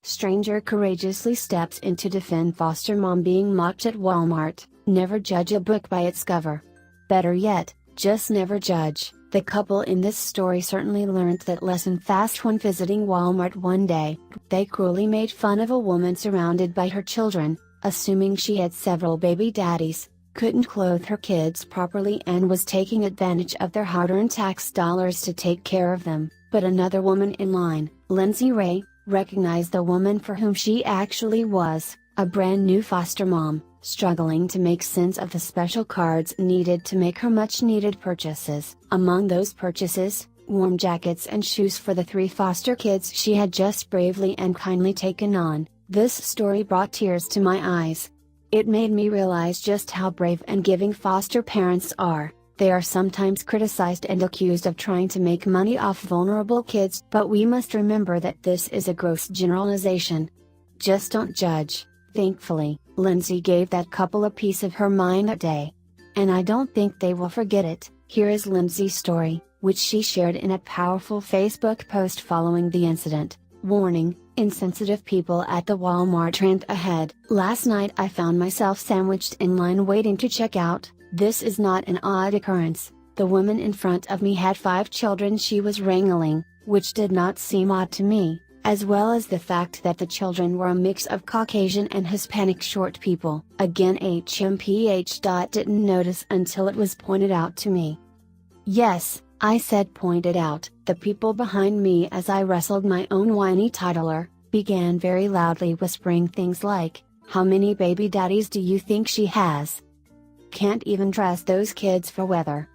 Stranger courageously steps in to defend foster mom being mocked at Walmart. Never judge a book by its cover. Better yet, just never judge. The couple in this story certainly learned that lesson fast when visiting Walmart one day. They cruelly made fun of a woman surrounded by her children, assuming she had several baby daddies, couldn't clothe her kids properly and was taking advantage of their hard-earned tax dollars to take care of them. But another woman in line, Lindsay Rae, recognized the woman for whom she actually was, a brand new foster mom, struggling to make sense of the special cards needed to make her much-needed purchases. Among those purchases, warm jackets and shoes for the 3 foster kids she had just bravely and kindly taken on. This story brought tears to my eyes. It made me realize just how brave and giving foster parents are. They are sometimes criticized and accused of trying to make money off vulnerable kids, but we must remember that this is a gross generalization. Just don't judge. Thankfully, Lindsay gave that couple a piece of her mind that day. And I don't think they will forget it. Here is Lindsay's story, which she shared in a powerful Facebook post following the incident. Warning: insensitive people at the Walmart rant ahead. Last night I found myself sandwiched in line waiting to check out. This is not an odd occurrence. The woman in front of me had 5 children she was wrangling, which did not seem odd to me, as well as the fact that the children were a mix of Caucasian and Hispanic short people. Again, HMPH. Didn't notice until it was pointed out to me. Yes, I said pointed out. The people behind me, as I wrestled my own whiny titler, began very loudly whispering things like, "How many baby daddies do you think she has? Can't even dress those kids for weather.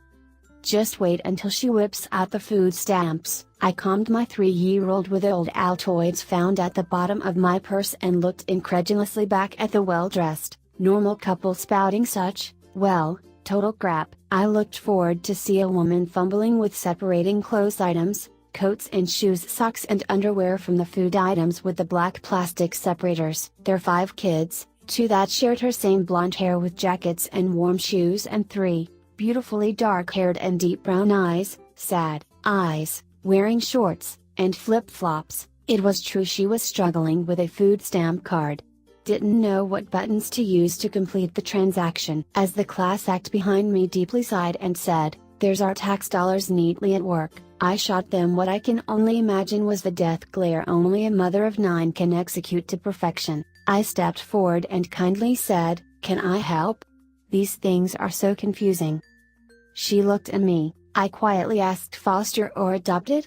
Just wait until she whips out the food stamps." I calmed my 3-year-old with old Altoids found at the bottom of my purse and looked incredulously back at the well-dressed, normal couple spouting such, well, total crap. I looked forward to see a woman fumbling with separating clothes items, coats and shoes, socks and underwear from the food items with the black plastic separators. Their 5 kids, 2 that shared her same blonde hair with jackets and warm shoes, and 3, beautifully dark-haired and deep brown eyes, sad eyes, wearing shorts, and flip-flops. It was true she was struggling with a food stamp card. Didn't know what buttons to use to complete the transaction. As the class act behind me deeply sighed and said, "There's our tax dollars neatly at work," I shot them what I can only imagine was the death glare only a mother of 9 can execute to perfection. I stepped forward and kindly said, "Can I help? These things are so confusing." She looked at me. I quietly asked, "Foster or adopted?"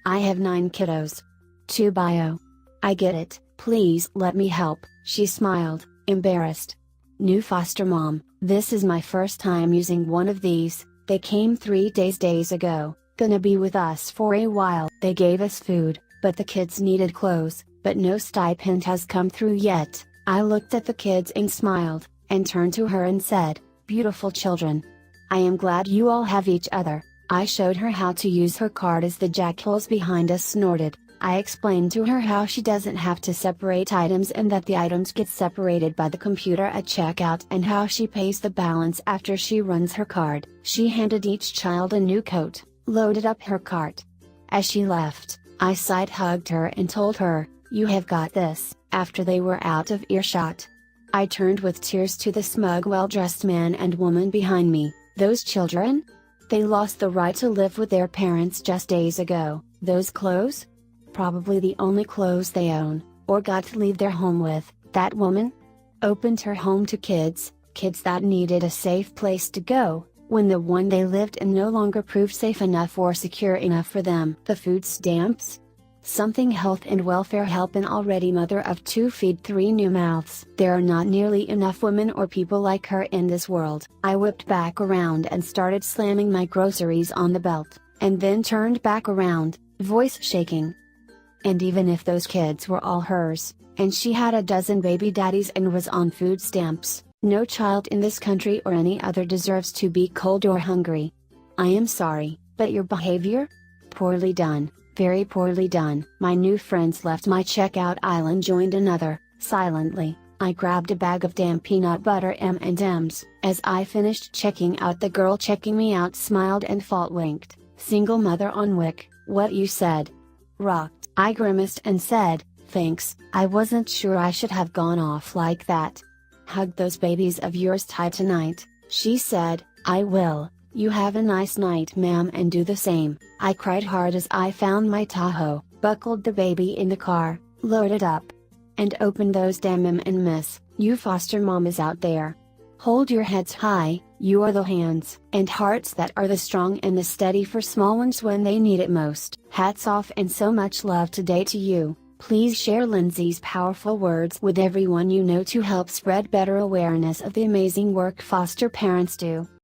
"I have 9 kiddos. 2 bio." "I get it, please let me help." She smiled, embarrassed. "New foster mom, this is my first time using one of these. They came 3 days ago, gonna be with us for a while. They gave us food, but the kids needed clothes, but no stipend has come through yet." I looked at the kids and smiled, and turned to her and said, "Beautiful children. I am glad you all have each other." I showed her how to use her card as the jackals behind us snorted. I explained to her how she doesn't have to separate items and that the items get separated by the computer at checkout, and how she pays the balance after she runs her card. She handed each child a new coat, loaded up her cart. As she left, I side-hugged her and told her, "You have got this." After they were out of earshot, I turned with tears to the smug, well-dressed man and woman behind me. Those children? They lost the right to live with their parents just days ago. Those clothes? Probably the only clothes they own, or got to leave their home with. That woman? Opened her home to kids that needed a safe place to go, when the one they lived in no longer proved safe enough or secure enough for them. The food stamps? Something health and welfare help an already mother of 2 feed 3 new mouths. There are not nearly enough women or people like her in this world. I whipped back around and started slamming my groceries on the belt, and then turned back around, voice shaking. And even if those kids were all hers, and she had a dozen baby daddies and was on food stamps, no child in this country or any other deserves to be cold or hungry. I am sorry, but your behavior? Poorly done. Very poorly done. My new friends left my checkout aisle and joined another. Silently, I grabbed a bag of damn peanut butter M&Ms. As I finished checking out, the girl checking me out smiled and fault winked. "Single mother on Wick, what you said. Rocked." I grimaced and said, Thanks, I wasn't sure I should have gone off like that. Hug those babies of yours tight tonight, she said. I will. You have a nice night, ma'am, and do the same. I cried hard as I found my Tahoe, buckled the baby in the car, loaded up, and opened those damn and miss, you foster mamas out there. Hold your heads high, you are the hands and hearts that are the strong and the steady for small ones when they need it most. Hats off and so much love today to you. Please share Lindsay's powerful words with everyone you know to help spread better awareness of the amazing work foster parents do.